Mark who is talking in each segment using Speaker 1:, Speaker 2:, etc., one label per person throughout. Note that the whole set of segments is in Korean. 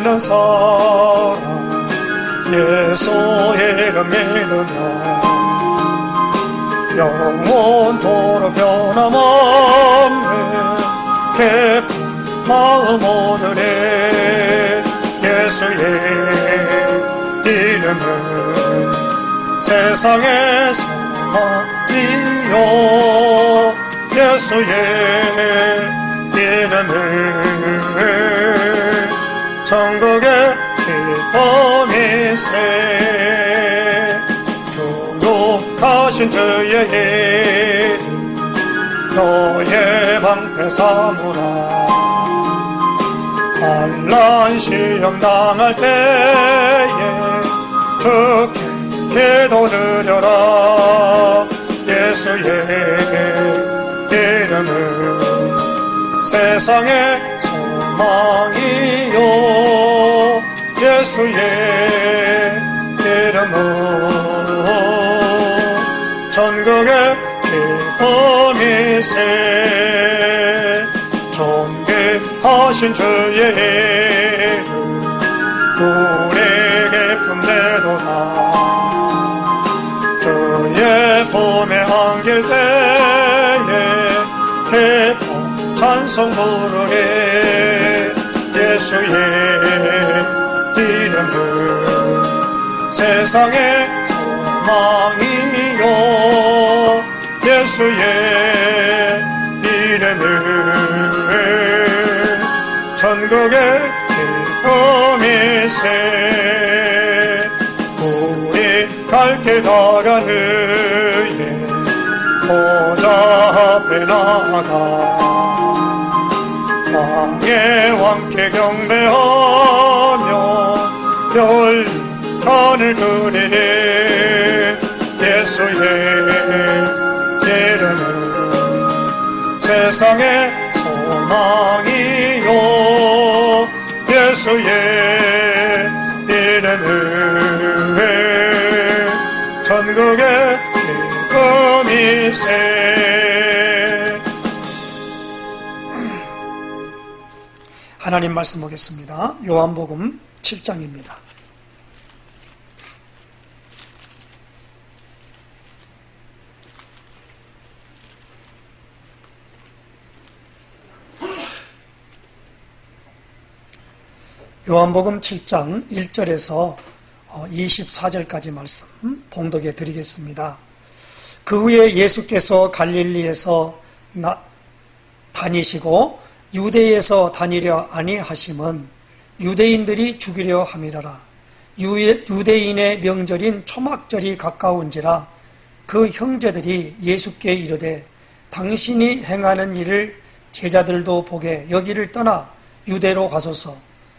Speaker 1: 믿는 사람 예수 이름 믿으며 영원토록 변함없는 기쁜 마음 오늘에 예수의 이름은 세상의 소망이요 예수의 이름은 천국의 기쁨이세 거룩하신 주의 이름 너의 방패 삼으라 환난 시험 당할 때에 주께 기도드려라 예수의 이름은 세상의 소망이요 예수의 이름은 천국의 기쁨이세 존귀하신 주의 이름 우리에게 품되도다 주의 품에 안길 때에 기뻐 찬송 부르리 예수의 이름은 세상의 소망이요 예수의 이름은 천국의 기쁨이세 우리 갈 길 다가는 후에 보좌 앞에 나아가 왕의 왕께 경배하며 열린 하늘 그리니 예수의 이름은 세상의 소망이요 예수의 이름은 천국의 기쁨이세 하나님 말씀 보겠습니다. 요한복음 7장입니다. 요한복음 7장 1절에서 24절까지 말씀 봉독해 드리겠습니다. 그 후에 예수께서 갈릴리에서 다니시고 유대에서 다니려 아니하심은 유대인들이 죽이려 함이라라. 유대인의 명절인 초막절이 가까운지라 그 형제들이 예수께 이르되 당신이 행하는 일을 제자들도 보게 여기를 떠나 유대로 가소서.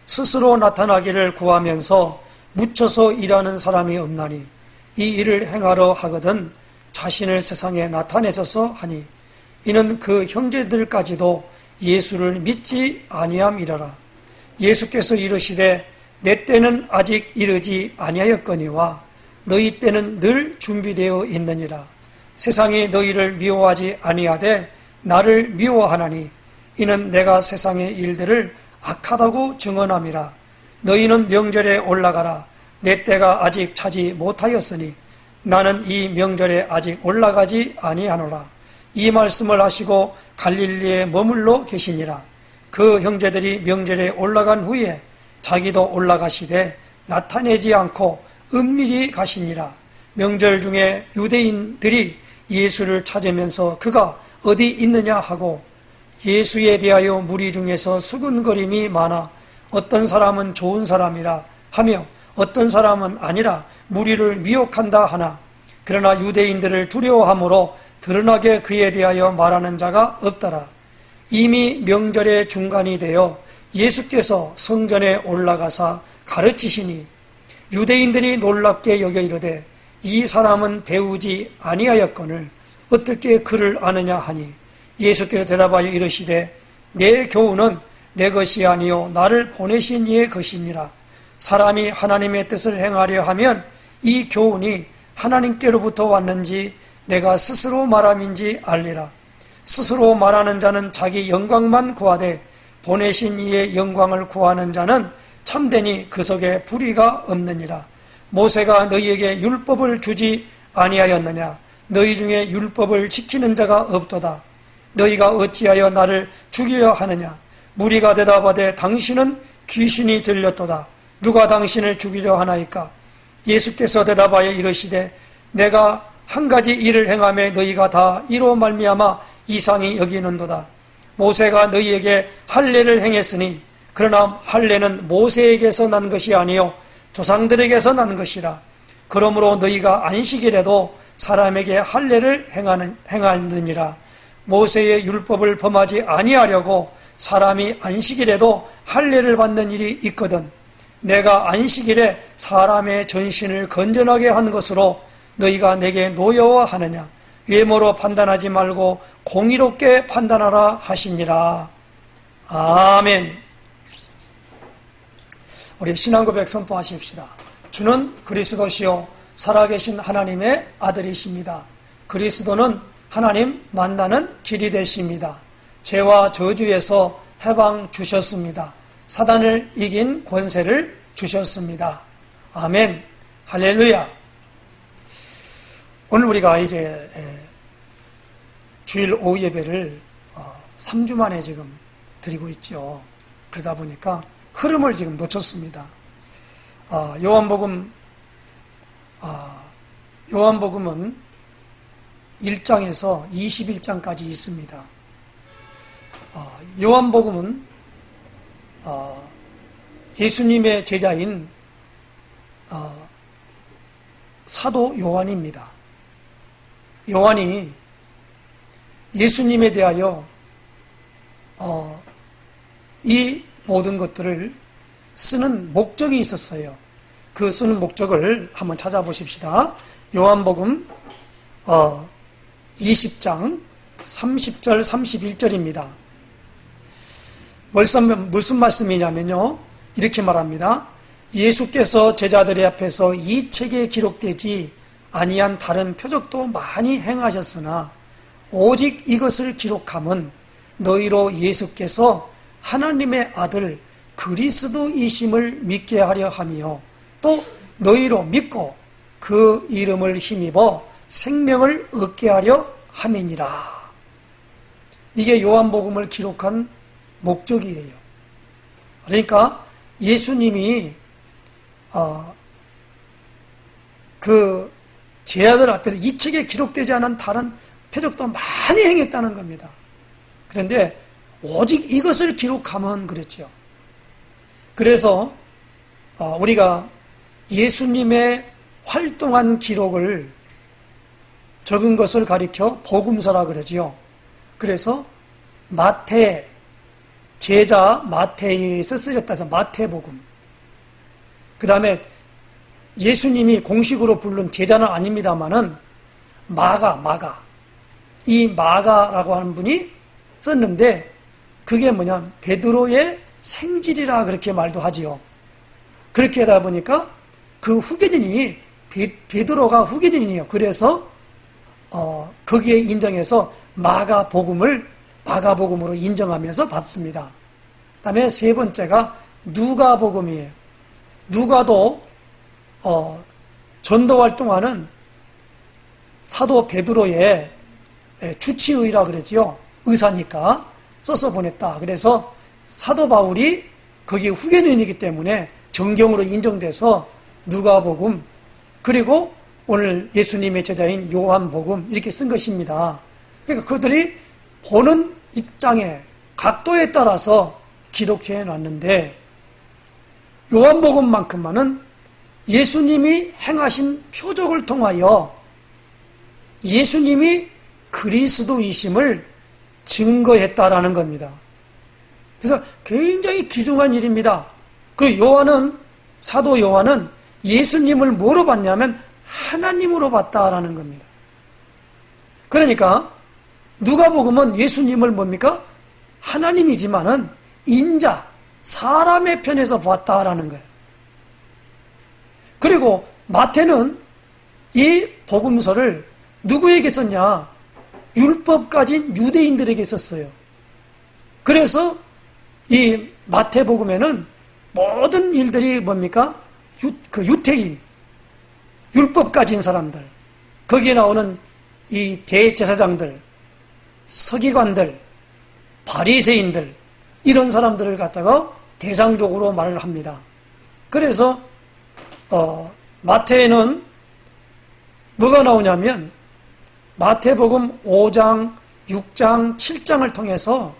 Speaker 1: 스스로 나타나기를 구하면서 묻혀서 일하는 사람이 없나니 이 일을 행하러 하거든 자신을 세상에 나타내소서 하니 이는 그 형제들까지도 예수를 믿지 아니함이라라. 예수께서 이르시되 내 때는 아직 이르지 아니하였거니와 너희 때는 늘 준비되어 있느니라. 세상이 너희를 미워하지 아니하되 나를 미워하나니 이는 내가 세상의 일들을 악하다고 증언함이라. 너희는 명절에 올라가라. 내 때가 아직 차지 못하였으니 나는 이 명절에 아직 올라가지 아니하노라. 이 말씀을 하시고 갈릴리에 머물러 계시니라. 그 형제들이 명절에 올라간 후에 자기도 올라가시되 나타내지 않고 은밀히 가시니라. 명절 중에 유대인들이 예수를 찾으면서 그가 어디 있느냐 하고 예수에 대하여 무리 중에서 수군거림이 많아 어떤 사람은 좋은 사람이라 하며 어떤 사람은 아니라 무리를 미혹한다 하나 그러나 유대인들을 두려워함으로 드러나게 그에 대하여 말하는 자가 없더라. 이미 명절의 중간이 되어 예수께서 성전에 올라가사 가르치시니 유대인들이 놀랍게 여겨 이르되 이 사람은 배우지 아니하였거늘 어떻게 그를 아느냐 하니 예수께서 대답하여 이르시되 내 교훈은 내 것이 아니요 나를 보내신 이의 것이니라. 사람이 하나님의 뜻을 행하려 하면 이 교훈이 하나님께로부터 왔는지 내가 스스로 말함인지 알리라. 스스로 말하는 자는 자기 영광만 구하되 보내신 이의 영광을 구하는 자는 참되니 그 속에 불의가 없느니라. 모세가 너희에게 율법을 주지 아니하였느냐? 너희 중에 율법을 지키는 자가 없도다. 너희가 어찌하여 나를 죽이려 하느냐? 무리가 대답하되 당신은 귀신이 들렸도다. 누가 당신을 죽이려 하나이까? 예수께서 대답하여 이르시되 내가 한 가지 일을 행하며 너희가 다 이로 말미암아 이상히 여기는도다. 모세가 너희에게 할례를 행했으니 그러나 할례는 모세에게서 난 것이 아니요 조상들에게서 난 것이라. 그러므로 너희가 안식일에도 사람에게 할례를 행하느니라. 모세의 율법을 범하지 아니하려고 사람이 안식일에도 할례를 받는 일이 있거든. 내가 안식일에 사람의 전신을 건전하게 한 것으로 너희가 내게 노여워하느냐? 외모로 판단하지 말고 공의롭게 판단하라 하시니라. 아멘. 우리 신앙고백 선포하십시다. 주는 그리스도시요 살아계신 하나님의 아들이십니다. 그리스도는 하나님 만나는 길이 되십니다. 죄와 저주에서 해방 주셨습니다. 사단을 이긴 권세를 주셨습니다. 아멘. 할렐루야. 오늘 우리가 이제 주일 오후 예배를 3주 만에 지금 드리고 있죠. 그러다 보니까 흐름을 지금 놓쳤습니다. 요한복음은 1장에서 21장까지 있습니다. 요한복음은 예수님의 제자인 사도 요한입니다. 요한이 예수님에 대하여 이 모든 것들을 쓰는 목적이 있었어요. 그 쓰는 목적을 한번 찾아보십시다. 요한복음 20장 30절 31절입니다. 무슨 말씀이냐면요, 이렇게 말합니다. 예수께서 제자들의 앞에서 이 책에 기록되지 아니한 다른 표적도 많이 행하셨으나 오직 이것을 기록함은 너희로 예수께서 하나님의 아들 그리스도이심을 믿게 하려 하며 또 너희로 믿고 그 이름을 힘입어 생명을 얻게 하려 함이니라. 이게 요한복음을 기록한 목적이에요. 그러니까 예수님이 그 제자들 앞에서 이 책에 기록되지 않은 다른 표적도 많이 행했다는 겁니다. 그런데 오직 이것을 기록하면 그랬죠. 그래서 우리가 예수님의 활동한 기록을 적은 것을 가리켜 복음서라 그러지요. 그래서 마태, 제자 마태에서 쓰였다 해서 마태복음. 그 다음에 예수님이 공식으로 부른 제자는 아닙니다만은 마가. 이 마가라고 하는 분이 썼는데 그게 뭐냐, 베드로의 생질이라 그렇게 말도 하지요. 그렇게 하다 보니까 그 후계인이 베드로가 후계인이에요. 그래서 거기에 인정해서 마가복음으로 인정하면서 받습니다. 그 다음에 세 번째가 누가복음이에요. 누가도 전도활동하는 사도 베드로의 주치의라 그랬지요. 의사니까 써서 보냈다. 그래서 사도 바울이 거기 후계인이기 때문에 정경으로 인정돼서 누가복음, 그리고 오늘 예수님의 제자인 요한복음 이렇게 쓴 것입니다. 그러니까 그들이 보는 입장에 각도에 따라서 기록해 놨는데 요한복음만큼만은 예수님이 행하신 표적을 통하여 예수님이 그리스도이심을 증거했다라는 겁니다. 그래서 굉장히 귀중한 일입니다. 그리고 사도 요한은 예수님을 뭐로 봤냐면 하나님으로 봤다라는 겁니다. 그러니까 누가복음은 예수님을 뭡니까? 하나님이지만은 인자, 사람의 편에서 보았다라는 거예요. 그리고 마태는 이 복음서를 누구에게 썼냐? 율법 가진 유대인들에게 썼어요. 그래서 이 마태복음에는 모든 일들이 뭡니까? 유태인, 율법 가진 사람들, 거기에 나오는 이 대제사장들, 서기관들, 바리새인들, 이런 사람들을 갖다가 대상적으로 말을 합니다. 그래서 마태에는 뭐가 나오냐면 마태복음 5장, 6장, 7장을 통해서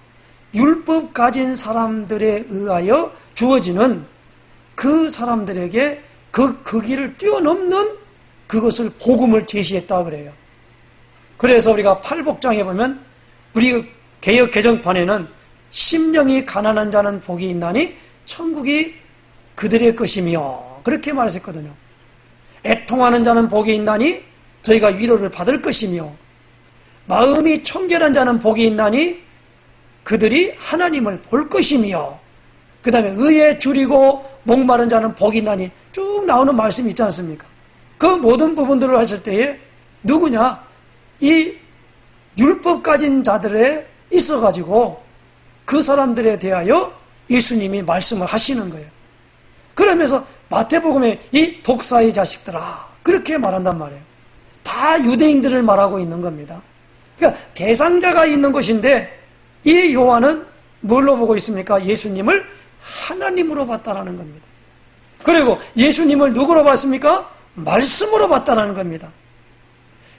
Speaker 1: 율법 가진 사람들에 의하여 주어지는 그 사람들에게 그 길을 뛰어넘는 그것을 복음을 제시했다 그래요. 그래서 우리가 팔복장에 보면 우리 개역 개정판에는 심령이 가난한 자는 복이 있나니 천국이 그들의 것이며 그렇게 말했거든요. 애통하는 자는 복이 있나니 저희가 위로를 받을 것이며 마음이 청결한 자는 복이 있나니 그들이 하나님을 볼 것이며 그 다음에 의에 줄이고 목마른 자는 복이 있나니 쭉 나오는 말씀이 있지 않습니까? 그 모든 부분들을 했을 때에 누구냐? 이 율법 가진 자들에 있어가지고 그 사람들에 대하여 예수님이 말씀을 하시는 거예요. 그러면서 마태복음에 이 독사의 자식들아 그렇게 말한단 말이에요. 다 유대인들을 말하고 있는 겁니다. 그러니까 대상자가 있는 것인데 이 요한은 뭘로 보고 있습니까? 예수님을 하나님으로 봤다라는 겁니다. 그리고 예수님을 누구로 봤습니까? 말씀으로 봤다라는 겁니다.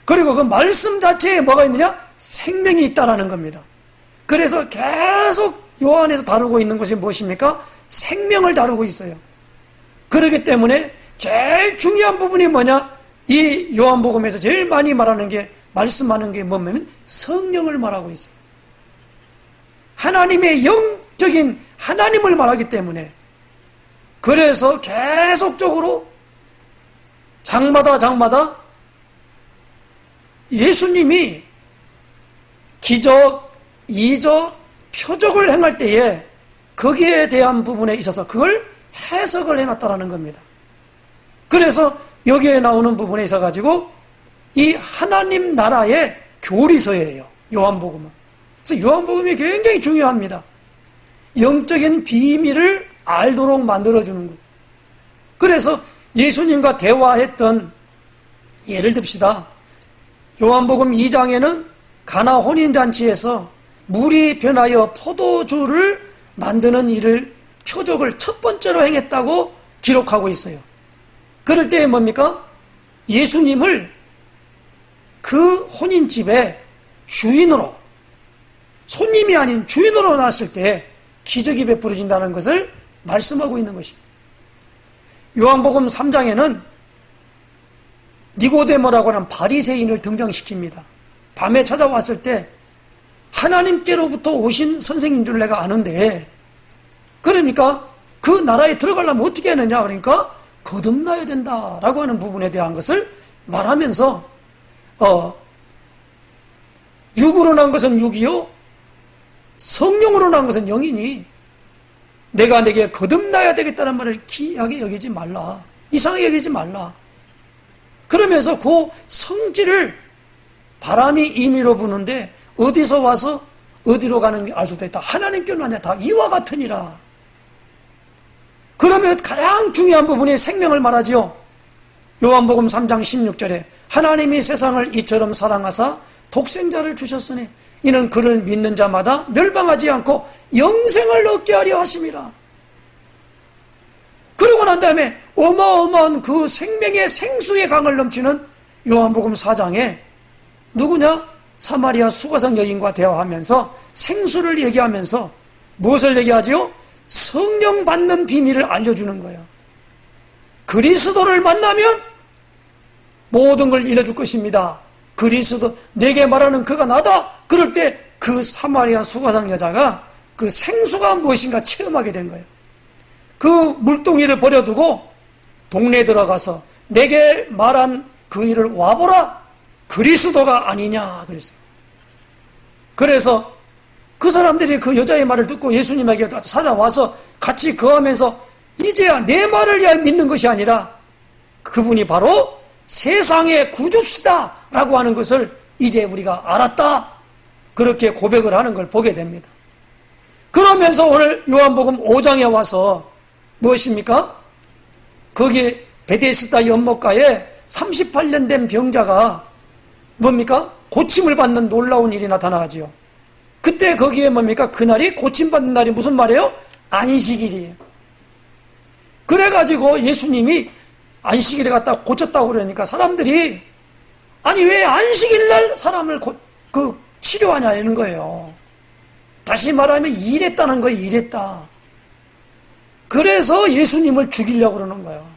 Speaker 1: 그리고 그 말씀 자체에 뭐가 있느냐? 생명이 있다라는 겁니다. 그래서 계속 요한에서 다루고 있는 것이 무엇입니까? 생명을 다루고 있어요. 그렇기 때문에 제일 중요한 부분이 뭐냐? 이 요한복음에서 제일 많이 말하는 게 말씀하는 게 뭐냐면 성령을 말하고 있어요. 하나님의 영적인 하나님을 말하기 때문에 그래서 계속적으로 장마다 예수님이 기적, 이적, 표적을 행할 때에 거기에 대한 부분에 있어서 그걸 해석을 해놨다라는 겁니다. 그래서 여기에 나오는 부분에 있어가지고 이 하나님 나라의 교리서예요. 요한복음은. 그래서 요한복음이 굉장히 중요합니다. 영적인 비밀을 알도록 만들어주는 거예요. 그래서 예수님과 대화했던 예를 듭시다. 요한복음 2장에는 가나 혼인잔치에서 물이 변하여 포도주를 만드는 일을 표적을 첫 번째로 행했다고 기록하고 있어요. 그럴 때 뭡니까? 예수님을 그 혼인집에 주인으로 손님이 아닌 주인으로 놨을 때 기적이 베풀어진다는 것을 말씀하고 있는 것입니다. 요한복음 3장에는 니고데모라고 하는 바리새인을 등장시킵니다. 밤에 찾아왔을 때 하나님께로부터 오신 선생인 줄 내가 아는데 그러니까 그 나라에 들어가려면 어떻게 하느냐 그러니까 거듭나야 된다라고 하는 부분에 대한 것을 말하면서 육으로 난 것은 육이요 성령으로 난 것은 영이니 내가 내게 거듭나야 되겠다는 말을 기이하게 여기지 말라. 이상하게 여기지 말라. 그러면서 그 성질을 바람이 임의로 부는데 어디서 와서 어디로 가는 게 알 수도 있다. 하나님께로 나냐 다 이와 같으니라. 그러면 가장 중요한 부분이 생명을 말하지요. 요한복음 3장 16절에 하나님이 세상을 이처럼 사랑하사 독생자를 주셨으니 이는 그를 믿는 자마다 멸망하지 않고 영생을 얻게 하려 하심이라. 그러고 난 다음에 어마어마한 그 생명의 생수의 강을 넘치는 요한복음 4장에 누구냐? 사마리아 수가성 여인과 대화하면서 생수를 얘기하면서 무엇을 얘기하지요? 성령 받는 비밀을 알려주는 거예요. 그리스도를 만나면 모든 걸 일러줄 것입니다. 그리스도 내게 말하는 그가 나다. 그럴 때 그 사마리아 수가성 여자가 그 생수가 무엇인가 체험하게 된 거예요. 그 물동이를 버려두고 동네에 들어가서 내게 말한 그 일을 와보라. 그리스도가 아니냐 그랬어요. 그래서 그 사람들이 그 여자의 말을 듣고 예수님에게 찾아와서 같이 거하면서 이제야 내 말을 위하여 믿는 것이 아니라 그분이 바로 세상의 구주시다 라고 하는 것을 이제 우리가 알았다. 그렇게 고백을 하는 걸 보게 됩니다. 그러면서 오늘 요한복음 5장에 와서 무엇입니까? 거기 베데스다 연못가에 38년 된 병자가 뭡니까? 고침을 받는 놀라운 일이 나타나지요. 그때 거기에 뭡니까? 그날이 고침받는 날이 무슨 말이에요? 안식일이에요. 그래가지고 예수님이 안식일에 갖다 고쳤다고 그러니까 사람들이 아니 왜 안식일날 사람을 치료하냐 이런 거예요. 다시 말하면 일했다는 거예요. 일했다. 그래서 예수님을 죽이려고 그러는 거예요.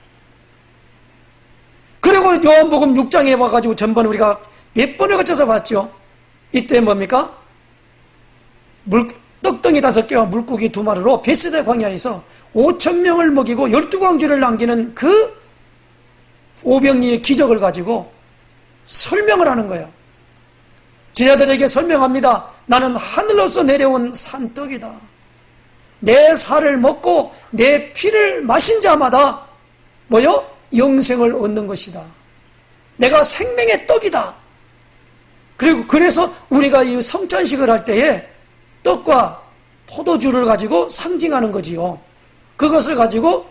Speaker 1: 그리고 요한복음 6장에 와가지고 전번에 우리가 몇 번을 거쳐서 봤죠. 이때 뭡니까? 떡덩이 5개와 물고기 2마리로 베스다 광야에서 5,000명을 먹이고 12광주를 남기는 그 오병이의 기적을 가지고 설명을 하는 거예요. 제자들에게 설명합니다. 나는 하늘로서 내려온 산떡이다. 내 살을 먹고 내 피를 마신 자마다 뭐요? 영생을 얻는 것이다. 내가 생명의 떡이다. 그리고 그래서 우리가 이 성찬식을 할 때에 떡과 포도주를 가지고 상징하는 거지요. 그것을 가지고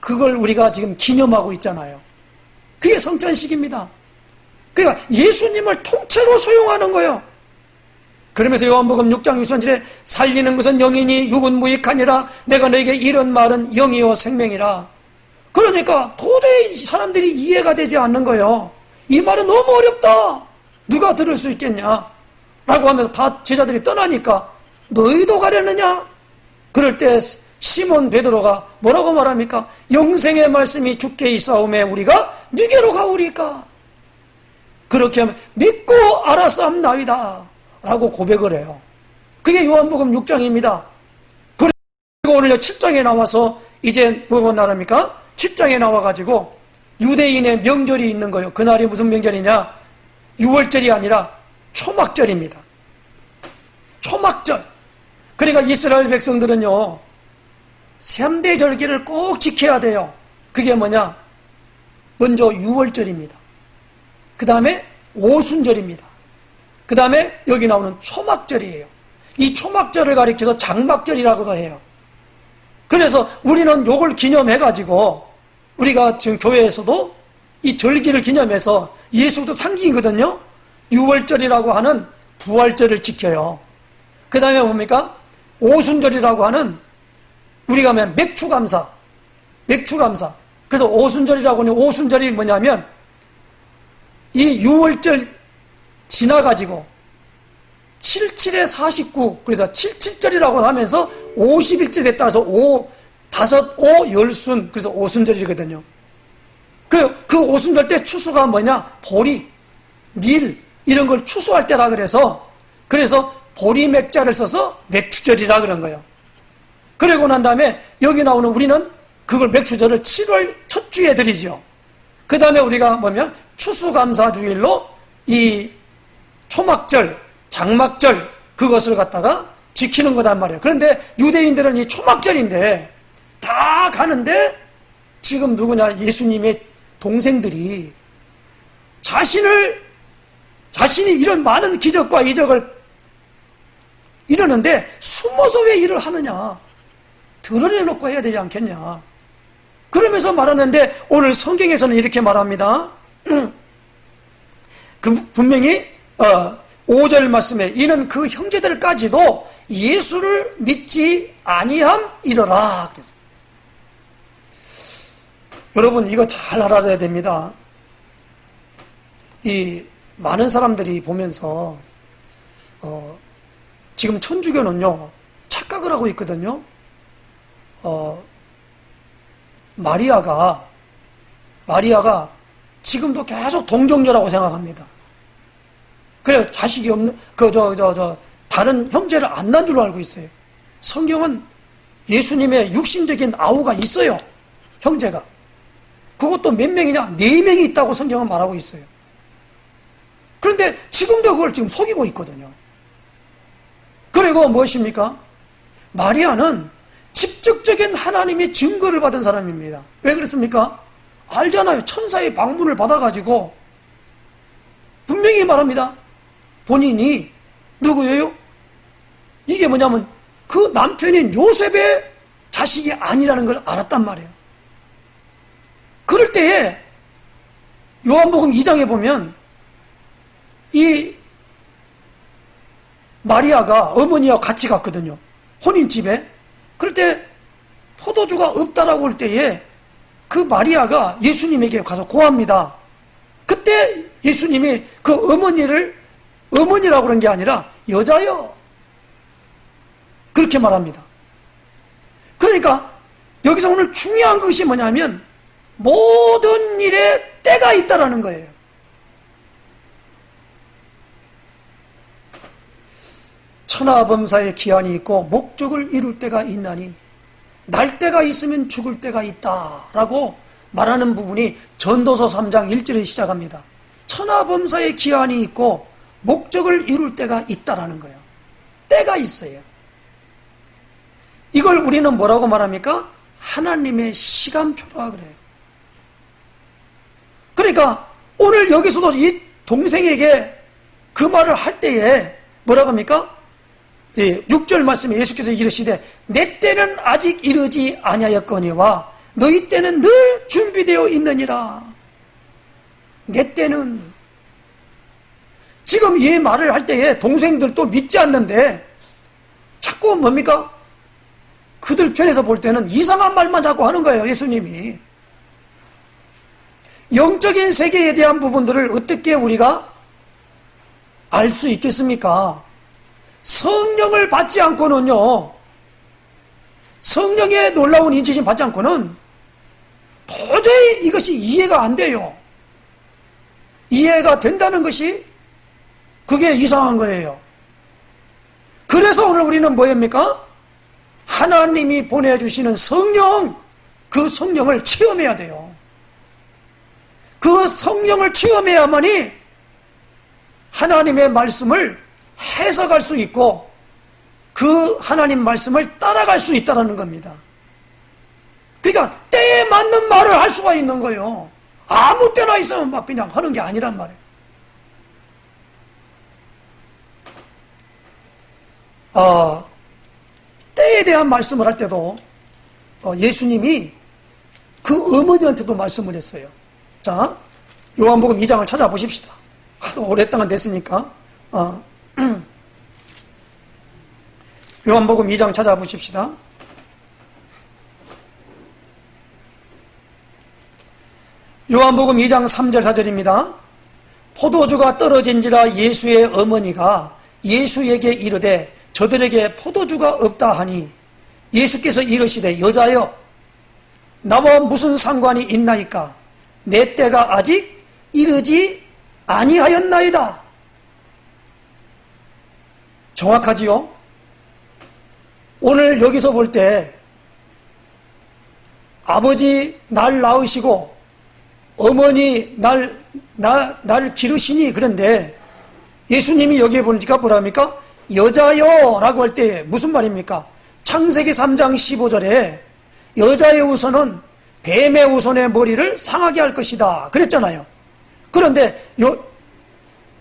Speaker 1: 그걸 우리가 지금 기념하고 있잖아요. 그게 성찬식입니다. 그러니까 예수님을 통째로 소용하는 거예요. 그러면서 요한복음 6장 6절에 살리는 것은 영이니 육은 무익하니라 내가 너에게 이런 말은 영이요 생명이라. 그러니까 도저히 사람들이 이해가 되지 않는 거예요. 이 말은 너무 어렵다. 누가 들을 수 있겠냐? 라고 하면서 다 제자들이 떠나니까 너희도 가려느냐? 그럴 때 시몬 베드로가 뭐라고 말합니까? 영생의 말씀이 주께 있사오매 우리가 누게로 가오리까? 그렇게 하면 믿고 알았사옵나이다 라고 고백을 해요. 그게 요한복음 6장입니다. 그리고 오늘 7장에 나와서 이제 뭐가 나랍니까? 7장에 나와가지고 유대인의 명절이 있는 거예요. 그날이 무슨 명절이냐? 6월절이 아니라 초막절입니다. 초막절. 그러니까 이스라엘 백성들은요 3대 절기를 꼭 지켜야 돼요. 그게 뭐냐? 먼저 6월절입니다. 그 다음에 오순절입니다. 그 다음에 여기 나오는 초막절이에요. 이 초막절을 가리켜서 장막절이라고도 해요. 그래서 우리는 요걸 기념해가지고 우리가 지금 교회에서도 이 절기를 기념해서 예수도 상징이거든요. 6월절이라고 하는 부활절을 지켜요. 그 다음에 뭡니까? 오순절이라고 하는 우리가 하면 맥추감사. 그래서 오순절이라고 하는 오순절이 뭐냐면 이 6월절 지나가지고 77에 49 그래서 77절이라고 하면서 50일째 됐다 해서 5, 10순 그래서 오순절이거든요. 그 오순절 때 추수가 뭐냐? 보리, 밀 이런 걸 추수할 때라 그래서 보리 맥자를 써서 맥추절이라 그런 거예요. 그러고 난 다음에 여기 나오는 우리는 그걸 맥추절을 7월 첫 주에 드리죠. 그 다음에 우리가 뭐냐면 추수감사주일로 이 초막절, 장막절 그것을 갖다가 지키는 거단 말이에요. 그런데 유대인들은 이 초막절인데 다 가는데 지금 누구냐? 예수님의 동생들이 자신이 이런 많은 기적과 이적을 이러는데 숨어서 왜 일을 하느냐? 드러내놓고 해야 되지 않겠냐? 그러면서 말하는데 오늘 성경에서는 이렇게 말합니다. 분명히 5절 말씀에 이는 그 형제들까지도 예수를 믿지 아니함이러라 그래서 여러분 이거 잘 알아야 됩니다. 이 많은 사람들이 보면서 지금 천주교는요 착각을 하고 있거든요. 마리아가 지금도 계속 동정녀라고 생각합니다. 그래 자식이 없는 다른 형제를 안 낳은 줄로 알고 있어요. 성경은 예수님의 육신적인 아우가 있어요. 형제가. 그것도 몇 명이냐? 4명이 있다고 성경은 말하고 있어요. 그런데 지금도 그걸 지금 속이고 있거든요. 그리고 무엇입니까? 마리아는 직접적인 하나님의 증거를 받은 사람입니다. 왜 그렇습니까? 알잖아요. 천사의 방문을 받아가지고 분명히 말합니다. 본인이 누구예요? 이게 뭐냐면 그 남편인 요셉의 자식이 아니라는 걸 알았단 말이에요. 그럴 때에 요한복음 2장에 보면 이 마리아가 어머니와 같이 갔거든요. 혼인집에. 그럴 때 포도주가 없다라고 할 때에 그 마리아가 예수님에게 가서 고합니다. 그때 예수님이 그 어머니를 어머니라고 그런 게 아니라 여자여 그렇게 말합니다. 그러니까 여기서 오늘 중요한 것이 뭐냐면 모든 일에 때가 있다라는 거예요. 천하범사의 기한이 있고 목적을 이룰 때가 있나니 날 때가 있으면 죽을 때가 있다라고 말하는 부분이 전도서 3장 1절에 시작합니다. 천하범사의 기한이 있고 목적을 이룰 때가 있다라는 거예요. 때가 있어요. 이걸 우리는 뭐라고 말합니까? 하나님의 시간표라 그래요. 그러니까 오늘 여기서도 이 동생에게 그 말을 할 때에 뭐라고 합니까? 6절 말씀에 예수께서 이르시되 내 때는 아직 이르지 아니하였거니와 너희 때는 늘 준비되어 있느니라. 내 때는 지금 이 말을 할 때에 동생들도 믿지 않는데 자꾸 뭡니까? 그들 편에서 볼 때는 이상한 말만 자꾸 하는 거예요. 예수님이 영적인 세계에 대한 부분들을 어떻게 우리가 알 수 있겠습니까? 성령을 받지 않고는요, 성령의 놀라운 인치심 받지 않고는 도저히 이것이 이해가 안 돼요. 이해가 된다는 것이 그게 이상한 거예요. 그래서 오늘 우리는 뭐입니까? 하나님이 보내주시는 성령, 그 성령을 체험해야 돼요. 그 성령을 체험해야만이 하나님의 말씀을 해석할 수 있고 그 하나님 말씀을 따라갈 수 있다는 겁니다. 그러니까 때에 맞는 말을 할 수가 있는 거예요. 아무 때나 있으면 막 그냥 하는 게 아니란 말이에요. 때에 대한 말씀을 할 때도 예수님이 그 어머니한테도 말씀을 했어요. 자, 요한복음 2장을 찾아보십시다. 하도 오랫동안 됐으니까 요한복음 2장 찾아보십시다. 요한복음 2장 3절 4절입니다. 포도주가 떨어진지라 예수의 어머니가 예수에게 이르되 저들에게 포도주가 없다 하니 예수께서 이르시되 여자여 나와 무슨 상관이 있나이까 내 때가 아직 이르지 아니하였나이다. 정확하지요? 오늘 여기서 볼 때 아버지 날 낳으시고 어머니 날 기르시니 그런데 예수님이 여기에 보니까 뭐랍니까? 여자여 라고 할 때 무슨 말입니까? 창세기 3장 15절에 여자의 우선은 뱀의 우선의 머리를 상하게 할 것이다 그랬잖아요. 그런데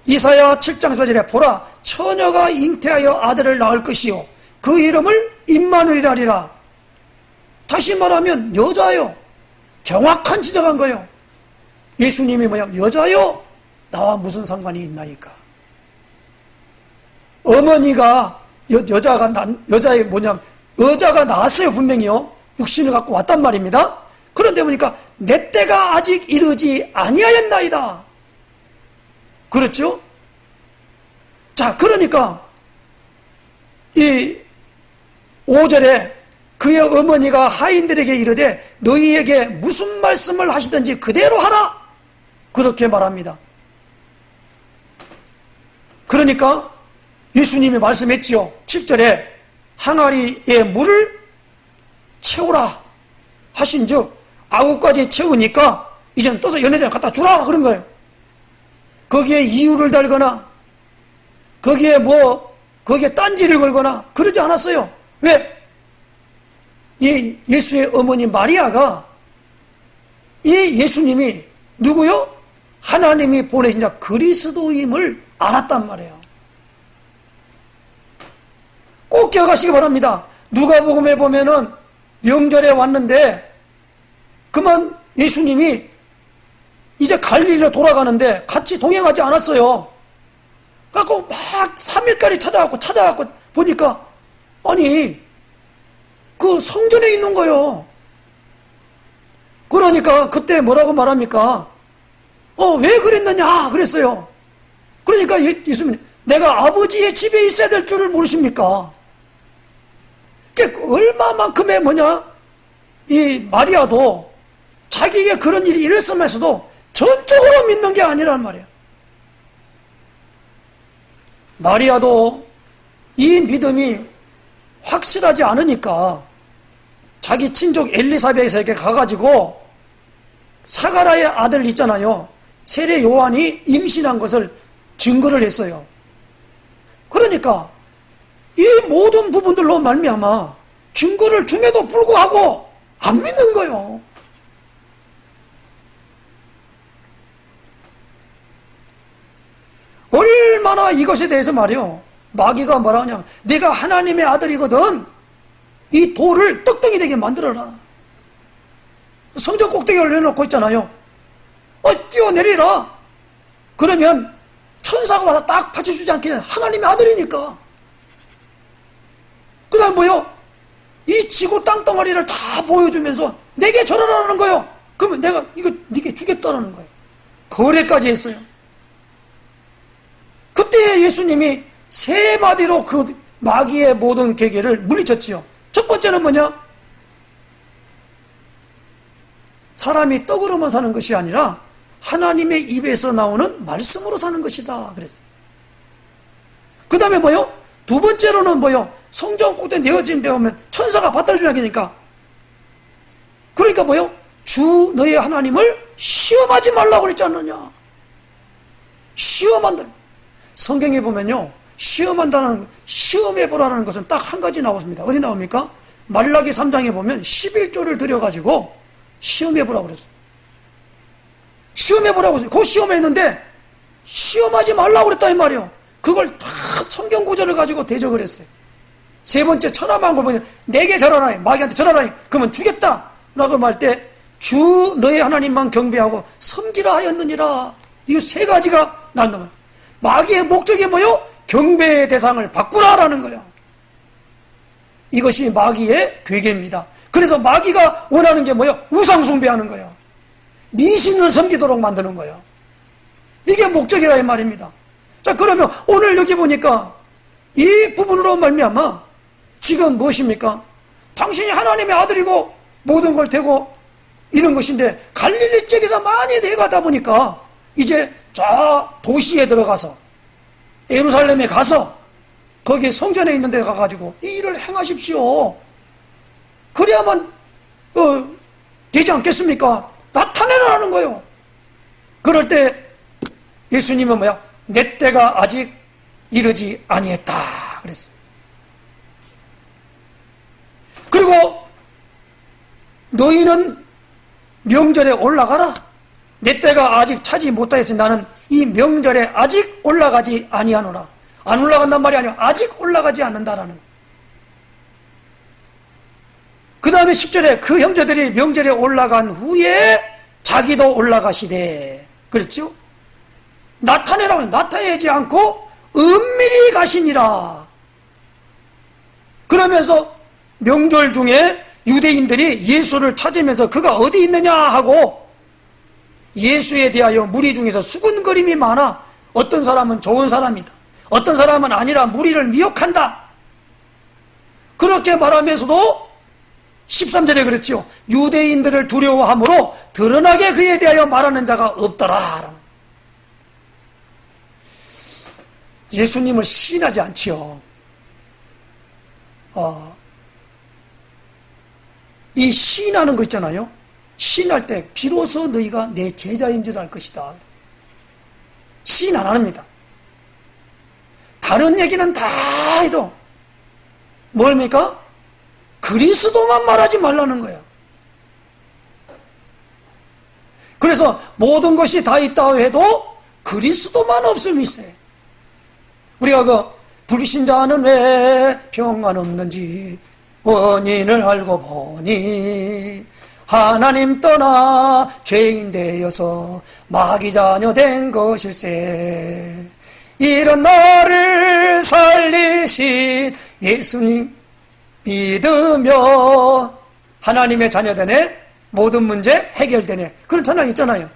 Speaker 1: 이사야 7장 4절에 보라 처녀가 잉태하여 아들을 낳을 것이요 그 이름을 임마누엘이라. 다시 말하면 여자요. 정확한 지적한 거예요. 예수님이 뭐야? 여자요. 나와 무슨 상관이 있나이까. 어머니가 여자의 뭐냐면 여자가 낳았어요. 분명히요. 육신을 갖고 왔단 말입니다. 그런데 보니까 내 때가 아직 이르지 아니하였나이다. 그렇죠? 자, 그러니까 이 5절에 그의 어머니가 하인들에게 이르되 너희에게 무슨 말씀을 하시든지 그대로 하라. 그렇게 말합니다. 그러니까 예수님이 말씀했지요. 7절에 항아리에 물을 채우라 하신즉 9가지 채우니까 이제는 떠서 연회장에 갖다 주라 그런 거예요. 거기에 이유를 달거나 거기에 딴지를 걸거나 그러지 않았어요. 왜? 이 예수의 어머니 마리아가 이 예수님이 누구요? 하나님이 보내신 자 그리스도임을 알았단 말이에요. 꼭 기억하시기 바랍니다. 누가복음에 보면은 명절에 왔는데 그만 예수님이 이제 갈릴리로 돌아가는데 같이 동행하지 않았어요. 그래갖고 막 3일까지 찾아갖고 보니까 아니 그 성전에 있는 거요. 그러니까 그때 뭐라고 말합니까? 왜 그랬느냐 그랬어요. 그러니까 예수님이 내가 아버지의 집에 있어야 될 줄을 모르십니까? 얼마만큼의 이 마리아도 자기에게 그런 일이 일었으면서도 전적으로 믿는 게 아니란 말이에요. 마리아도 이 믿음이 확실하지 않으니까 자기 친족 엘리사벳에게 가가지고 사가라의 아들 있잖아요. 세례 요한이 임신한 것을 증거를 했어요. 그러니까 이 모든 부분들로 말미암아 증거를 줌에도 불구하고 안 믿는 거예요. 얼마나 이것에 대해서 말이요. 마귀가 뭐라 하냐면 네가 하나님의 아들이거든 이 돌을 떡덩이 되게 만들어라. 성전 꼭대기에 올려놓고 있잖아요. 뛰어내리라. 그러면 천사가 와서 딱 받쳐주지 않게 하나님의 아들이니까. 그 다음 뭐요? 이 지구 땅덩어리를 다 보여주면서 내게 절하라는 거예요. 그러면 내가 이거 네게 주겠다라는 거예요. 거래까지 했어요. 그때 예수님이 세 마디로 그 마귀의 모든 계계를 물리쳤지요. 첫 번째는 뭐냐? 사람이 떡으로만 사는 것이 아니라 하나님의 입에서 나오는 말씀으로 사는 것이다 그랬어요. 그 다음에 뭐요? 두 번째로는 뭐요? 성전 꼭대기에 내어진 데 오면 천사가 받들어주냐 하니까 그러니까 뭐요? 주 너의 하나님을 시험하지 말라고 그랬지 않느냐. 시험한다. 성경에 보면요 시험해보라는 것은 딱 한 가지 나왔습니다. 어디 나옵니까? 말라기 3장에 보면 11조를 들여가지고 시험해보라고 그랬어요. 시험해보라고 했어요. 그 시험했는데 시험하지 말라고 그랬다 이 말이에요. 그걸 다 성경 구절을 가지고 대적을 했어요. 세 번째 천하만 걸 보면 내게 절하라 마귀한테 절하라 그러면 주겠다 라고 말 때 주 너의 하나님만 경배하고 섬기라 하였느니라. 이 세 가지가 나온단 말이에요. 마귀의 목적이 뭐요? 경배의 대상을 바꾸라라는 거예요. 이것이 마귀의 괴계입니다. 그래서 마귀가 원하는 게 뭐예요? 우상 숭배하는 거예요. 미신을 섬기도록 만드는 거예요. 이게 목적이라 이 말입니다. 자, 그러면 오늘 여기 보니까 이 부분으로 말미암아 지금 무엇입니까? 당신이 하나님의 아들이고 모든 걸 되고 이런 것인데 갈릴리 쪽에서 많이 내가다 보니까 이제 저 도시에 들어가서 예루살렘에 가서 거기 성전에 있는 데 가가지고 이 일을 행하십시오. 그래야만 되지 않겠습니까? 나타내라는 거예요. 그럴 때 예수님은 뭐야? 내 때가 아직 이르지 아니했다 그랬어요. 그리고 너희는 명절에 올라가라. 내 때가 아직 차지 못하였으니 나는 이 명절에 아직 올라가지 아니하노라. 안 올라간단 말이 아니라 아직 올라가지 않는다라는. 그 다음에 10절에 그 형제들이 명절에 올라간 후에 자기도 올라가시되 그랬죠? 나타내라고 나타내지 않고 은밀히 가시니라. 그러면서 명절 중에 유대인들이 예수를 찾으면서 그가 어디 있느냐 하고 예수에 대하여 무리 중에서 수군거림이 많아. 어떤 사람은 좋은 사람이다. 어떤 사람은 아니라 무리를 미혹한다. 그렇게 말하면서도 13절에 그랬죠. 유대인들을 두려워함으로 드러나게 그에 대하여 말하는 자가 없더라. 예수님을 시인하지 않지요. 이 시인하는 거 있잖아요. 시인할 때 비로소 너희가 내 제자인 줄 알 것이다. 시인 안 합니다. 다른 얘기는 다 해도 뭡니까? 그리스도만 말하지 말라는 거예요. 그래서 모든 것이 다 있다 해도 그리스도만 없으면 있어요. 우리가 불신자는 왜 평안 없는지 원인을 알고 보니 하나님 떠나 죄인 되어서 마귀 자녀 된 것일세. 이런 나를 살리신 예수님 믿으며 하나님의 자녀 되네, 모든 문제 해결되네, 그런 찬양 있잖아요.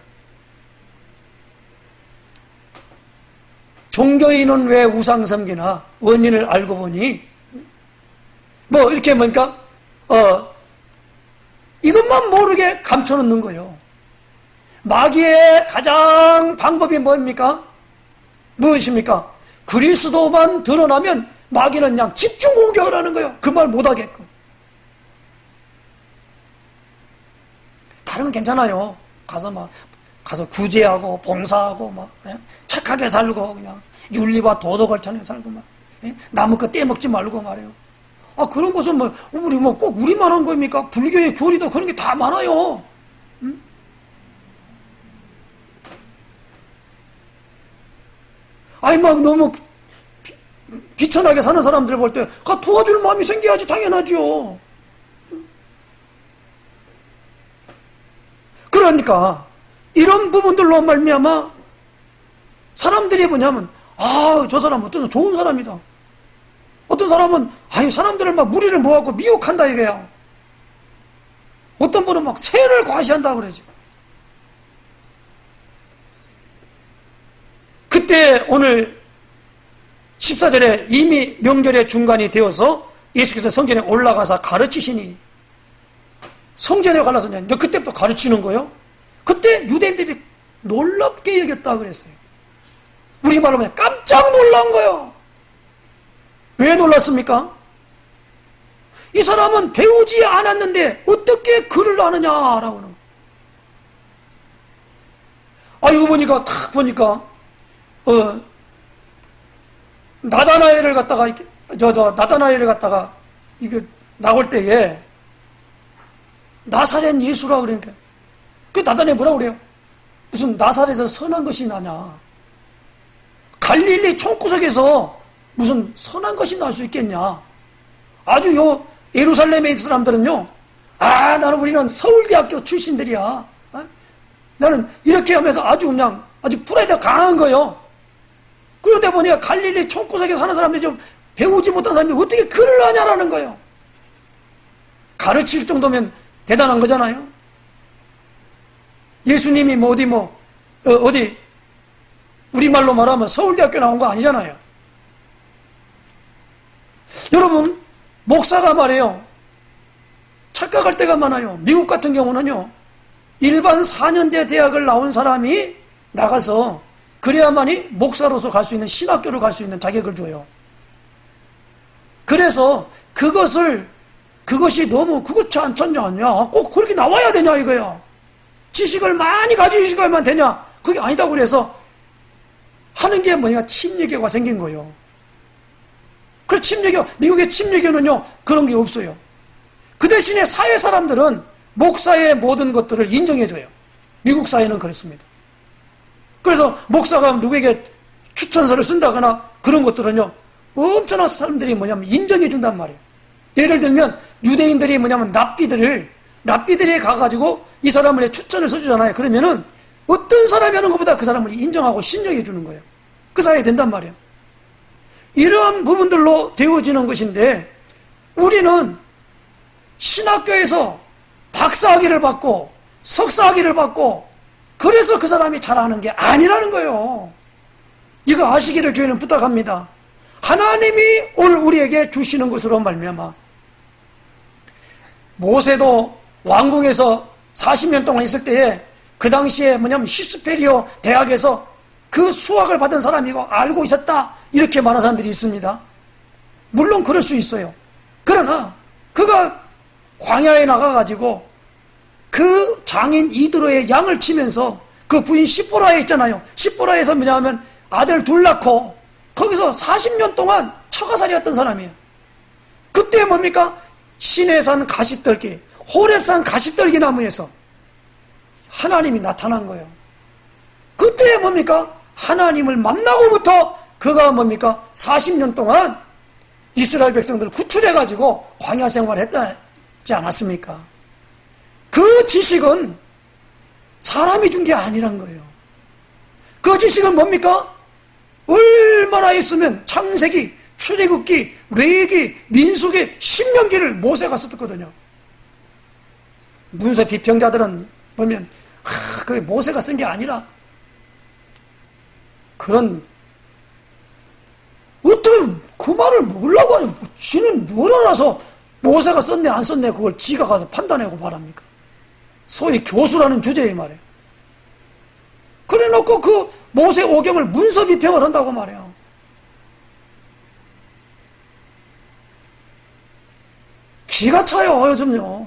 Speaker 1: 종교인은 왜 우상 섬기나? 원인을 알고 보니 뭐 이렇게 뭐니까 이것만 모르게 감춰놓는 거예요. 마귀의 가장 방법이 뭡니까? 무엇입니까? 그리스도만 드러나면 마귀는 그냥 집중 공격을 하는 거예요. 그 말 못하게끔. 다른 건 괜찮아요. 가서 구제하고 봉사하고 막 착하게 살고 그냥 윤리와 도덕을 찾는 살고 막 남의 거 떼먹지 말고 말이에요. 그런 것은 우리 꼭 우리만 한 겁니까? 불교의 교리도 그런 게 다 많아요. 응? 막 너무 비천하게 사는 사람들 볼 때 도와줄 마음이 생겨야지 당연하죠. 그러니까 이런 부분들로 말미암아 사람들이 뭐냐면 저 사람 어떤 좋은 사람이다. 어떤 사람은 사람들을 막 무리를 모아갖고 미혹한다 이거야. 어떤 분은 막 세를 과시한다 그러죠. 그때 오늘 14절에 이미 명절의 중간이 되어서 예수께서 성전에 올라가서 가르치시니, 성전에 갈라서 그때부터 가르치는 거예요. 그때 유대인들이 놀랍게 여겼다 그랬어요. 우리말로 그냥 깜짝 놀란 거예요. 왜 놀랐습니까? 이 사람은 배우지 않았는데 어떻게 글을 아느냐라고 하는 거예요. 이거 보니까 탁 보니까 나다나엘을 갖다가 나다나엘을 갖다가 이게 나올 때에 나사렛 예수라 그러니까 그 나다나엘 뭐라고 그래요? 무슨 나사렛에서 선한 것이 나냐? 갈릴리 총구석에서 무슨 선한 것이 날 수 있겠냐? 아주 예루살렘에 있는 사람들은요, 나는 우리는 서울대학교 출신들이야. 나는 이렇게 하면서 아주 프라이드가 강한 거예요. 그런데 보니까 갈릴리 총구석에 사는 사람들이 좀 배우지 못한 사람들이 어떻게 글을 하냐라는 거예요. 가르칠 정도면 대단한 거잖아요. 예수님이 어디 우리말로 말하면 서울대학교 나온 거 아니잖아요. 여러분, 목사가 말해요. 착각할 때가 많아요. 미국 같은 경우는요, 일반 4년대 대학을 나온 사람이 나가서 그래야만이 목사로서 갈 수 있는, 신학교를 갈 수 있는 자격을 줘요. 그래서 그것이 너무 그것이 않냐? 꼭 그렇게 나와야 되냐 이거야. 지식을 많이 가지셔야만 되냐? 그게 아니다고 그래서 하는 게 침례교가 생긴 거예요. 그래서 미국의 침례교는요, 그런 게 없어요. 그 대신에 사회 사람들은 목사의 모든 것들을 인정해줘요. 미국 사회는 그렇습니다. 그래서 목사가 누구에게 추천서를 쓴다거나 그런 것들은요, 엄청난 사람들이 인정해준단 말이에요. 예를 들면, 유대인들이 랍비들이 가가지고 이 사람을 추천을 써주잖아요. 그러면은 어떤 사람이 하는 것보다 그 사람을 인정하고 신뢰해주는 거예요. 그 사회에 된단 말이에요. 이러한 부분들로 되어지는 것인데, 우리는 신학교에서 박사학위를 받고 석사학위를 받고 그래서 그 사람이 잘하는 게 아니라는 거예요. 이거 아시기를 저희는 부탁합니다. 하나님이 오늘 우리에게 주시는 것으로 말미암아, 모세도 왕궁에서 40년 동안 있을 때에 그 당시에 히스페리오 대학에서 그 수학을 받은 사람이고 알고 있었다, 이렇게 말하는 사람들이 있습니다. 물론 그럴 수 있어요. 그러나 그가 광야에 나가가지고 그 장인 이드로의 양을 치면서 그 부인 시보라에 있잖아요. 시보라에서 뭐냐면 아들 둘 낳고 거기서 40년 동안 처가살이였던 사람이에요. 그때 뭡니까? 시내산 가시떨기, 호렙산 가시떨기 나무에서 하나님이 나타난 거예요. 그때 뭡니까? 하나님을 만나고부터 그가 뭡니까? 40년 동안 이스라엘 백성들을 구출해가지고 광야 생활했지 않았습니까? 그 지식은 사람이 준 게 아니란 거예요. 그 지식은 뭡니까? 얼마나 있으면 창세기, 출애굽기, 레위기, 민수기, 신명기를 모세가 썼거든요. 문서 비평자들은 보면 그게 모세가 쓴 게 아니라 그런 어떻게 그 말을 뭐라고 하냐. 지는 뭘 알아서 모세가 썼네 안 썼네 그걸 지가 가서 판단하고 말합니까? 소위 교수라는 주제에 말이에요. 그래 놓고 그 모세 오경을 문서 비평을 한다고 말해요. 기가 차요 요즘요.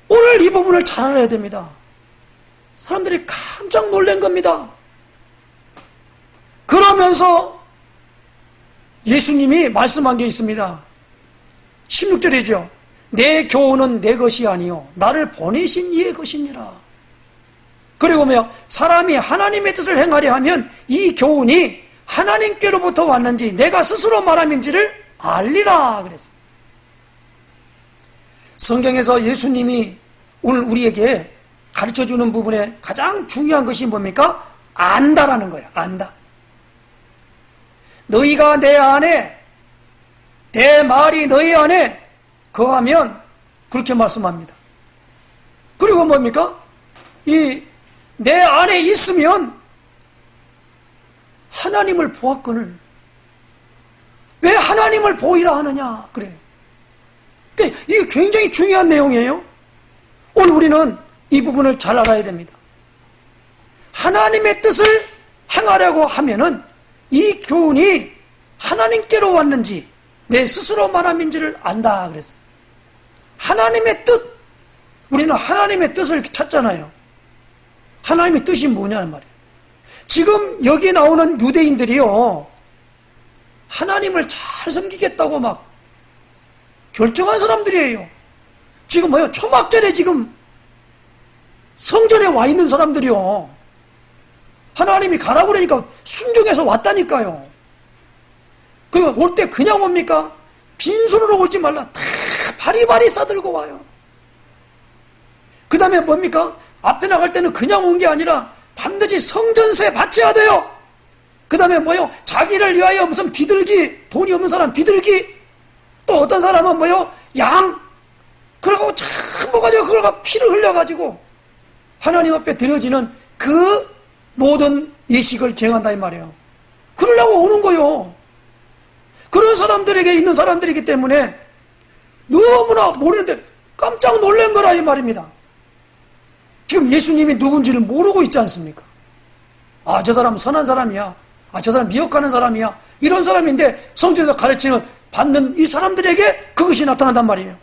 Speaker 1: 오늘 이 부분을 잘 알아야 됩니다. 사람들이 깜짝 놀란 겁니다. 그러면서 예수님이 말씀한 게 있습니다. 16절이죠. 내 교훈은 내 것이 아니요 나를 보내신 이의 것이니라. 그리고 뭐요? 사람이 하나님의 뜻을 행하려 하면 이 교훈이 하나님께로부터 왔는지 내가 스스로 말함인지를 알리라 그랬어요. 성경에서 예수님이 오늘 우리에게 가르쳐주는 부분에 가장 중요한 것이 뭡니까? 안다라는 거예요. 안다. 너희가 내 안에, 내 말이 너희 안에 거하면 그렇게 말씀합니다. 그리고 뭡니까? 내 안에 있으면 하나님을 보았거늘. 왜 하나님을 보이라 하느냐? 그래요. 이게 굉장히 중요한 내용이에요. 오늘 우리는 이 부분을 잘 알아야 됩니다. 하나님의 뜻을 행하려고 하면은 이 교훈이 하나님께로 왔는지 내 스스로 말함인지를 안다 그랬어요. 하나님의 뜻, 우리는 하나님의 뜻을 찾잖아요. 하나님의 뜻이 뭐냐는 말이에요. 지금 여기 나오는 유대인들이요, 하나님을 잘 섬기겠다고 막 결정한 사람들이에요. 지금 뭐요? 초막절에 지금 성전에 와 있는 사람들이요, 하나님이 가라고 그러니까 순종해서 왔다니까요. 올 때 그냥 옵니까? 빈손으로 오지 말라. 다 바리바리 싸들고 와요. 그 다음에 뭡니까? 앞에 나갈 때는 그냥 온 게 아니라 반드시 성전세 바쳐야 돼요. 그 다음에 뭐요? 자기를 위하여 무슨 비둘기, 돈이 없는 사람 비둘기, 또 어떤 사람은 뭐요? 양, 그러고 전부 가지고 그걸 피를 흘려가지고 하나님 앞에 드려지는 그 모든 예식을 제행한다 이 말이에요. 그러려고 오는 거요. 그런 사람들에게 있는 사람들이기 때문에 너무나 모르는데 깜짝 놀란 거라 이 말입니다. 지금 예수님이 누군지를 모르고 있지 않습니까? 아, 저 사람은 선한 사람이야. 아, 저 사람 미혹하는 사람이야. 이런 사람인데 성경에서 가르치는 받는 이 사람들에게 그것이 나타난단 말이에요.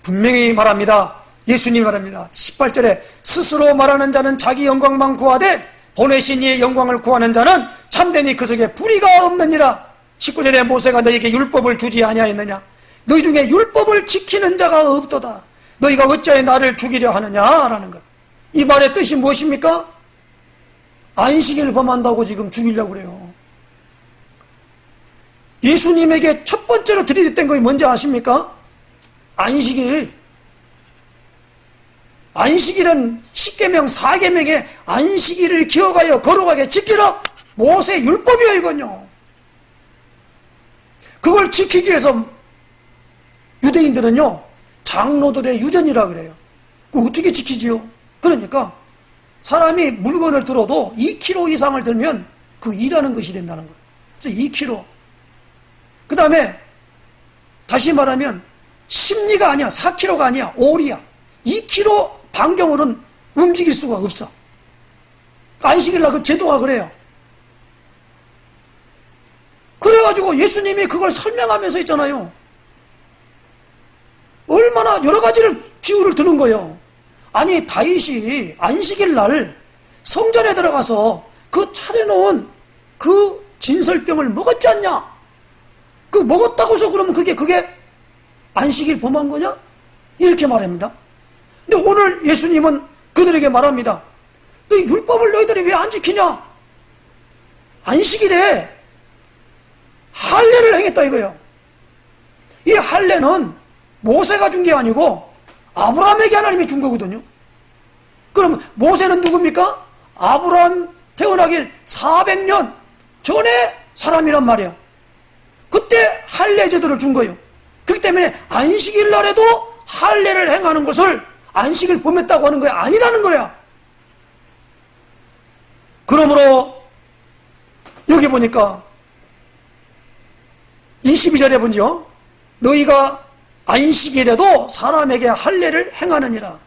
Speaker 1: 분명히 말합니다. 예수님이 말합니다. 18절에 스스로 말하는 자는 자기 영광만 구하되 보내신 이의 영광을 구하는 자는 참되니 그 속에 불의가 없느니라. 19절에 모세가 너희에게 율법을 주지 아니하였느냐? 너희 중에 율법을 지키는 자가 없도다. 너희가 어찌하여 나를 죽이려 하느냐라는 것. 이 말의 뜻이 무엇입니까? 안식일을 범한다고 지금 죽이려고 그래요. 예수님에게 첫 번째로 들이댔던 것이 뭔지 아십니까? 안식일. 안식일은 10계명 4계명에 안식일을 기억하여 거룩하게 지키라. 모세 율법이에요 이건요. 그걸 지키기 위해서 유대인들은요 장로들의 유전이라 그래요. 그거 어떻게 지키지요? 그러니까 사람이 물건을 들어도 2kg 이상을 들면 그 일하는 것이 된다는 거예요. 그래서 2kg. 그 다음에 다시 말하면 10리가 아니야, 4kg가 아니야, 5리야. 2kg 반경으로는 움직일 수가 없어. 안식일날 그 제도가 그래요. 그래가지고 예수님이 그걸 설명하면서 있잖아요. 얼마나 여러 가지를 기우를 드는 거예요. 아니 다윗이 안식일 날 성전에 들어가서 그 차려놓은 그 진설병을 먹었지 않냐? 그 먹었다고서 그러면 그게 안식일 범한 거냐? 이렇게 말합니다. 근데 오늘 예수님은 그들에게 말합니다. 너희 율법을 너희들이 왜 안 지키냐? 안식일에 할례를 행했다 이거예요. 이 할례는 모세가 준 게 아니고 아브라함에게 하나님이 준 거거든요. 그럼 모세는 누굽니까? 아브라함 태어나기 400년 전에 사람이란 말이에요. 그때 할례 제도를 준 거예요. 그렇기 때문에 안식일 날에도 할례를 행하는 것을 안식일 범했다고 하는 거야 아니라는 거야. 그러므로 여기 보니까 22절에 보죠. 너희가 안식일에도 사람에게 할례를 행하느니라.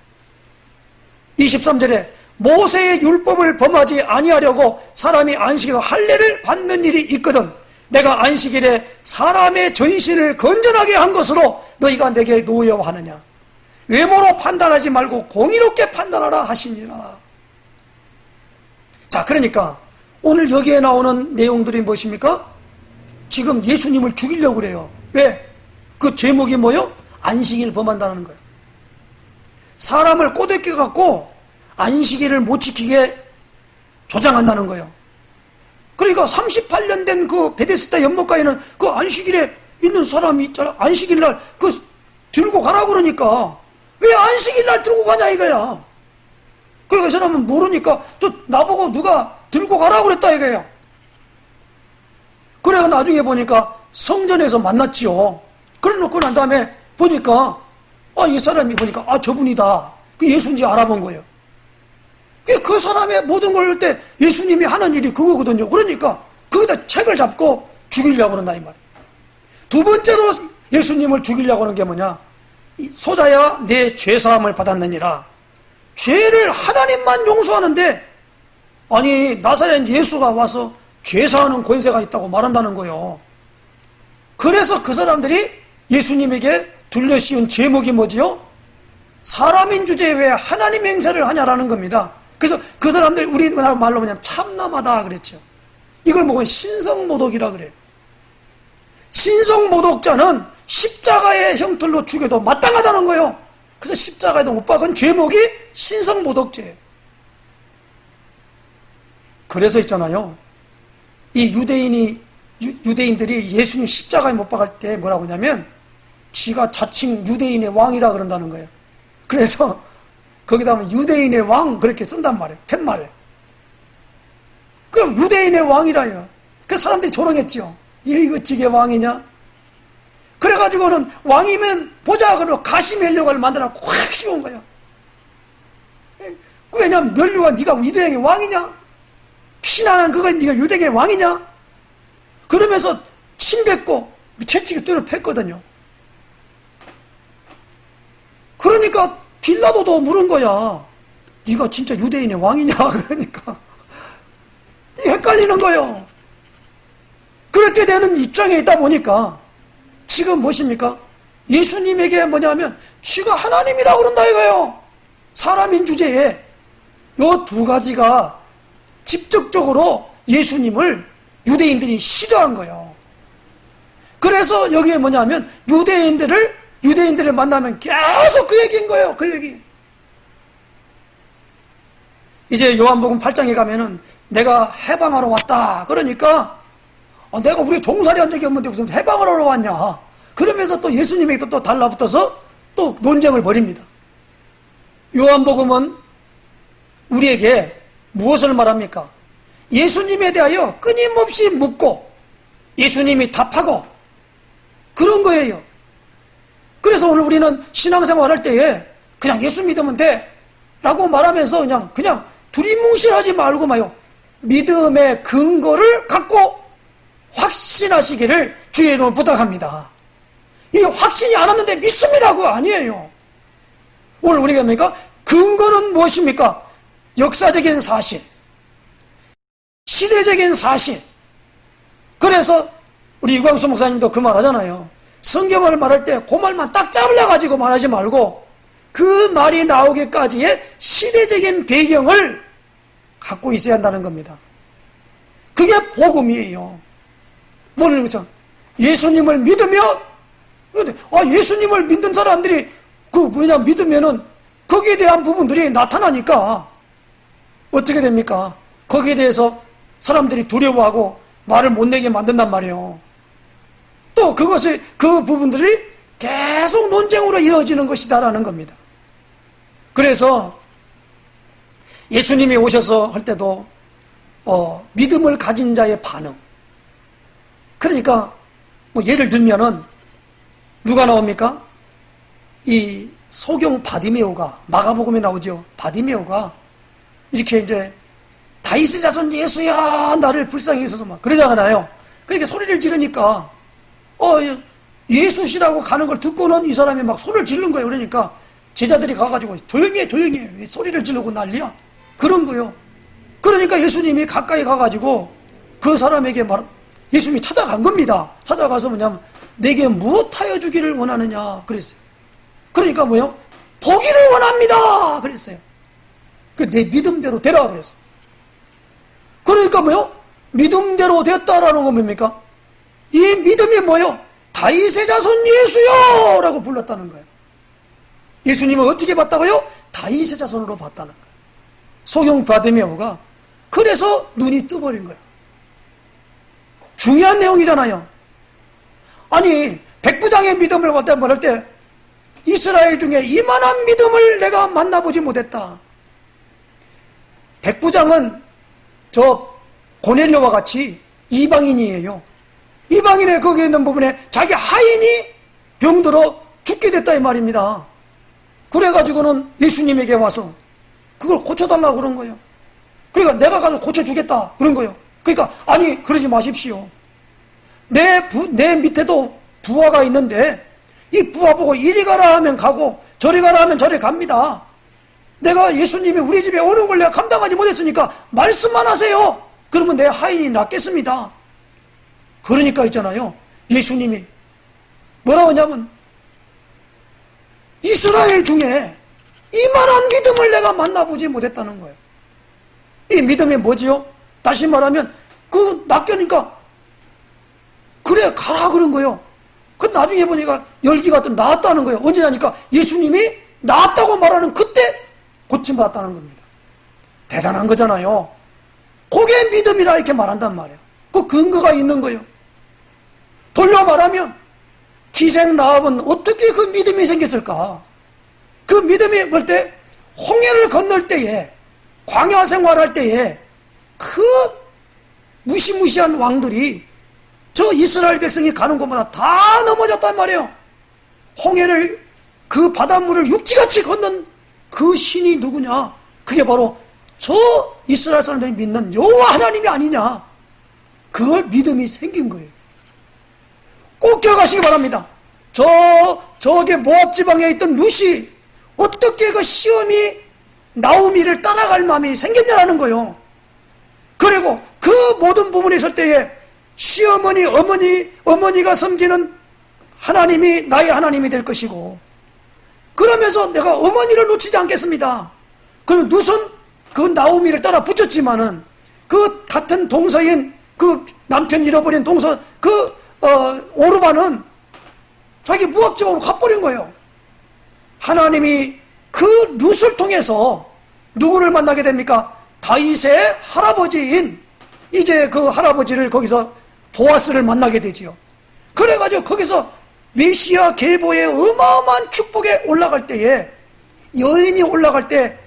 Speaker 1: 23절에 모세의 율법을 범하지 아니하려고 사람이 안식일에 할례를 받는 일이 있거든 내가 안식일에 사람의 전신을 건전하게 한 것으로 너희가 내게 노여워하느냐. 외모로 판단하지 말고 공의롭게 판단하라 하시니라. 자, 그러니까 오늘 여기에 나오는 내용들이 무엇입니까? 지금 예수님을 죽이려고 그래요. 왜? 그 제목이 뭐요? 안식일 범한다는 거예요. 사람을 꼬드겨 갖고 안식일을 못 지키게 조장한다는 거예요. 그러니까 38년 된 그 베데스다 연못가에는 그 안식일에 있는 사람이 있잖아. 안식일날 그 들고 가라고 그러니까 왜 안식일날 들고 가냐 이거야. 그러니까 이 사람은 모르니까 또 나보고 누가 들고 가라고 그랬다 이거예요. 그래서 나중에 보니까 성전에서 만났지요. 그래 놓고 난 다음에 보니까 이 사람이 보니까 저분이다. 그 예수인지 알아본 거예요. 그 사람의 모든 걸 할 때 예수님이 하는 일이 그거거든요. 그러니까 거기다 책을 잡고 죽이려고 그런다 이 말이에요. 두 번째로 예수님을 죽이려고 하는 게 뭐냐. 소자야 내 죄사함을 받았느니라. 죄를 하나님만 용서하는데 아니 나사렛 예수가 와서 죄사하는 권세가 있다고 말한다는 거예요. 그래서 그 사람들이 예수님에게 둘러씌운 제목이 뭐지요? 사람인 주제에 왜 하나님 행세를 하냐라는 겁니다. 그래서 그 사람들이 우리나라 말로 뭐냐면 참남하다 그랬죠. 이걸 보고 신성모독이라 그래요. 신성모독자는 십자가의 형틀로 죽여도 마땅하다는 거예요. 그래서 십자가에도 못 박은 제목이 신성모독죄예요. 그래서 있잖아요. 이 유대인들이 예수님 십자가에 못 박을 때 뭐라고 하냐면 지가 자칭 유대인의 왕이라 그런다는 거예요. 그래서 거기다 하면 유대인의 왕 그렇게 쓴단 말이에요. 팻말에. 그럼 유대인의 왕이라요. 그 사람들이 조롱했죠. 이거 지게 왕이냐? 그래가지고는 왕이면 보자 그러고 가시 면류관을 만들어갖고 확 씌운 거예요. 왜냐면 면류관 네가 유대인의 왕이냐? 피나는 그거 네가 유대인의 왕이냐? 그러면서 침 뱉고 채찍이 뚫어 팼거든요. 그러니까 빌라도도 물은 거야. 네가 진짜 유대인의 왕이냐? 그러니까 헷갈리는 거예요. 그렇게 되는 입장에 있다 보니까 지금 무엇입니까? 예수님에게 뭐냐면 쥐가 하나님이라고 그런다 이거예요. 사람인 주제에 요 두 가지가 직접적으로 예수님을 유대인들이 싫어한 거예요. 그래서 여기에 뭐냐면 유대인들을 만나면 계속 그 얘기인 거예요. 그 얘기. 이제 요한복음 8장에 가면은 내가 해방하러 왔다. 그러니까 내가 우리 종살이 한 적이 없는데 무슨 해방을 하러 왔냐. 그러면서 또 예수님에게 또 달라붙어서 또 논쟁을 벌입니다. 요한복음은 우리에게 무엇을 말합니까? 예수님에 대하여 끊임없이 묻고 예수님이 답하고 그런 거예요. 그래서 오늘 우리는 신앙생활 할 때에 그냥 예수 믿으면 돼 라고 말하면서 그냥 두리뭉실하지 말고 마요. 믿음의 근거를 갖고 확신하시기를 주의 이름으로 부탁합니다. 이게 확신이 안 왔는데 믿습니다 그거 아니에요. 오늘 우리가 뭡니까? 근거는 무엇입니까? 역사적인 사실, 시대적인 사실. 그래서 우리 유광수 목사님도 그 말 하잖아요. 성경을 말할 때 그 말만 딱 잘라가지고 말하지 말고 그 말이 나오기까지의 시대적인 배경을 갖고 있어야 한다는 겁니다. 그게 복음이에요. 뭐를 그래서 예수님을 믿으면 예수님을 믿는 사람들이 믿으면은 거기에 대한 부분들이 나타나니까 어떻게 됩니까? 거기에 대해서 사람들이 두려워하고 말을 못 내게 만든단 말이에요. 또 그 부분들이 계속 논쟁으로 이루어지는 것이다라는 겁니다. 그래서 예수님이 오셔서 할 때도 믿음을 가진 자의 반응. 그러니까 뭐 예를 들면은 누가 나옵니까? 이 소경 바디메오가, 마가복음에 나오죠. 바디메오가 이렇게 이제 다윗의 자손 예수야 나를 불쌍히 여기서 막 그러잖아요. 그러니까 소리를 지르니까 예수시라고 가는 걸 듣고는 이 사람이 막 소리를 지르는 거예요. 그러니까 제자들이 가가지고 조용히 해 왜 소리를 지르고 난리야 그런 거예요. 그러니까 예수님이 가까이 가가지고 그 사람에게 예수님이 찾아간 겁니다. 찾아가서 뭐냐면 내게 무엇하여 주기를 원하느냐 그랬어요. 그러니까 뭐요? 보기를 원합니다 그랬어요. 내 믿음대로 되라 그랬어요. 그러니까 뭐요? 믿음대로 됐다라는 건 뭡니까? 이 믿음이 뭐요? 다윗의 자손 예수요 라고 불렀다는 거예요. 예수님은 어떻게 봤다고요? 다윗의 자손으로 봤다는 거예요. 소경 바디메오가 그래서 눈이 떠버린 거예요. 중요한 내용이잖아요. 아니 백부장의 믿음을 갖다 말할 때 이스라엘 중에 이만한 믿음을 내가 만나보지 못했다. 백부장은 저 고넬료와 같이 이방인이에요. 이방인의 거기에 있는 부분에 자기 하인이 병들어 죽게 됐다 이 말입니다. 그래가지고는 예수님에게 와서 그걸 고쳐달라고 그런 거예요. 그러니까 내가 가서 고쳐주겠다 그런 거예요. 그러니까 아니 그러지 마십시오. 내 밑에도 부하가 있는데 이 부하 보고 이리 가라 하면 가고 저리 가라 하면 저리 갑니다. 내가 예수님이 우리 집에 오는 걸 내가 감당하지 못했으니까 말씀만 하세요. 그러면 내 하인이 낫겠습니다. 그러니까 있잖아요. 예수님이 뭐라고 하냐면 이스라엘 중에 이만한 믿음을 내가 만나보지 못했다는 거예요. 이 믿음이 뭐지요? 다시 말하면 낫게니까 그래 가라 그런 거예요. 그 나중에 보니까 열기가 또 나았다는 거예요. 언제냐니까 예수님이 나았다고 말하는 그때 고침받았다는 겁니다. 대단한 거잖아요. 그게 믿음이라 이렇게 말한단 말이에요. 그 근거가 있는 거예요. 돌려 말하면 기생 라합은 어떻게 그 믿음이 생겼을까? 그 믿음이 뭘 때? 홍해를 건널 때에 광야 생활할 때에 그 무시무시한 왕들이 저 이스라엘 백성이 가는 곳마다 다 넘어졌단 말이에요. 홍해를 그 바닷물을 육지같이 건넌 그 신이 누구냐? 그게 바로 저 이스라엘 사람들이 믿는 여호와 하나님이 아니냐? 그걸 믿음이 생긴 거예요. 꼭 기억하시기 바랍니다. 저게 모압 지방에 있던 룻이 어떻게 그 시험이 나오미를 따라갈 마음이 생겼냐라는 거예요. 그리고 그 모든 부분에 있을 때에 시어머니, 어머니가 섬기는 하나님이 나의 하나님이 될 것이고, 그러면서 내가 어머니를 놓치지 않겠습니다. 그럼 룻은 그 나오미를 따라 붙였지만은 그 같은 동서인 그 남편 잃어버린 동서 오르바는 자기 모압 지방으로 가버린 거예요. 하나님이 그 룻을 통해서 누구를 만나게 됩니까? 다윗의 할아버지인 이제 그 할아버지를 거기서 보아스를 만나게 되지요. 그래가지고 거기서 메시아 계보의 어마어마한 축복에 올라갈 때에 여인이 올라갈 때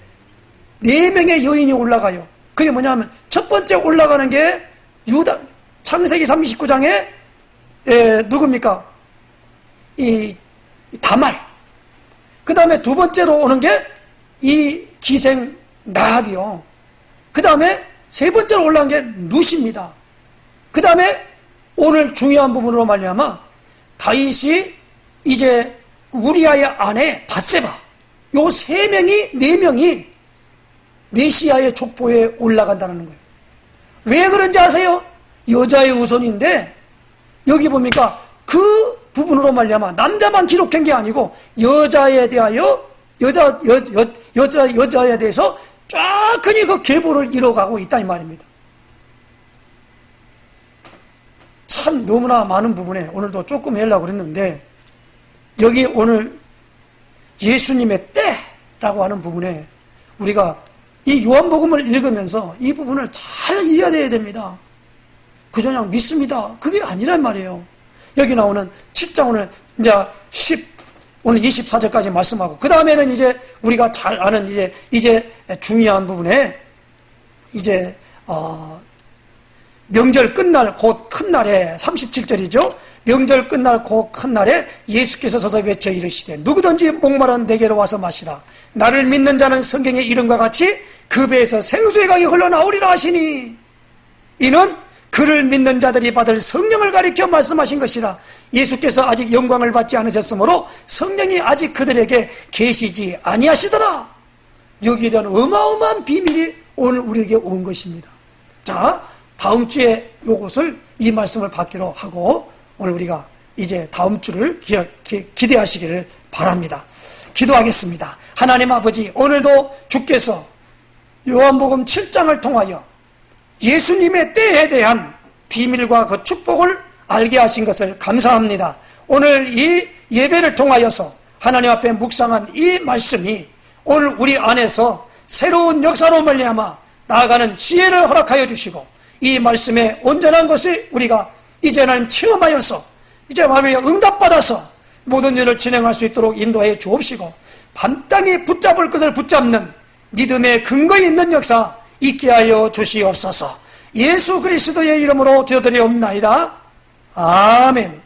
Speaker 1: 4명의 여인이 올라가요. 그게 뭐냐면 첫 번째 올라가는 게 창세기 39장에 누굽니까? 이 다말. 그 다음에 두 번째로 오는 게 이 기생 라합이요. 그 다음에 세 번째로 올라간 게 룻입니다. 그 다음에 오늘 중요한 부분으로 말미암아 다윗이 이제 우리아의 아내 밧세바 요 4명이 메시아의 족보에 올라간다는 거예요. 왜 그런지 아세요? 여자의 우선인데 여기 봅니까? 그 부분으로 말미암아 남자만 기록한 게 아니고 여자에 대하여 여자에 대해서 쫙하니 그 계보를 이뤄가고 있다 이 말입니다. 참 너무나 많은 부분에 오늘도 조금 하려고 그랬는데 여기 오늘 예수님의 때라고 하는 부분에 우리가 이 요한복음을 읽으면서 이 부분을 잘 이해해야 됩니다. 그냥 믿습니다. 그게 아니란 말이에요. 여기 나오는 7장 오늘 이제 오늘 24절까지 말씀하고, 그 다음에는 이제 우리가 잘 아는 이제 중요한 부분에 이제, 명절 끝날 곧 큰 날에 37절이죠. 명절 끝날 곧 큰 날에 예수께서 서서 외쳐 이르시되 누구든지 목마른 내게로 와서 마시라. 나를 믿는 자는 성경의 이름과 같이 그 배에서 생수의 강이 흘러나오리라 하시니, 이는 그를 믿는 자들이 받을 성령을 가리켜 말씀하신 것이라. 예수께서 아직 영광을 받지 않으셨으므로 성령이 아직 그들에게 계시지 아니하시더라. 여기에 대한 어마어마한 비밀이 오늘 우리에게 온 것입니다. 자, 다음 주에 이것을 이 말씀을 받기로 하고 오늘 우리가 이제 다음 주를 기대하시기를 바랍니다. 기도하겠습니다. 하나님 아버지, 오늘도 주께서 요한복음 7장을 통하여 예수님의 때에 대한 비밀과 그 축복을 알게 하신 것을 감사합니다. 오늘 이 예배를 통하여서 하나님 앞에 묵상한 이 말씀이 오늘 우리 안에서 새로운 역사로 말미암아 나아가는 지혜를 허락하여 주시고, 이 말씀의 온전한 것을 우리가 이제 하나님 체험하여서 이제 마음에 응답받아서 모든 일을 진행할 수 있도록 인도해 주옵시고, 반땅에 붙잡을 것을 붙잡는 믿음의 근거 있는 역사 있게 하여 주시옵소서. 예수 그리스도의 이름으로 기도드리옵나이다. 아멘.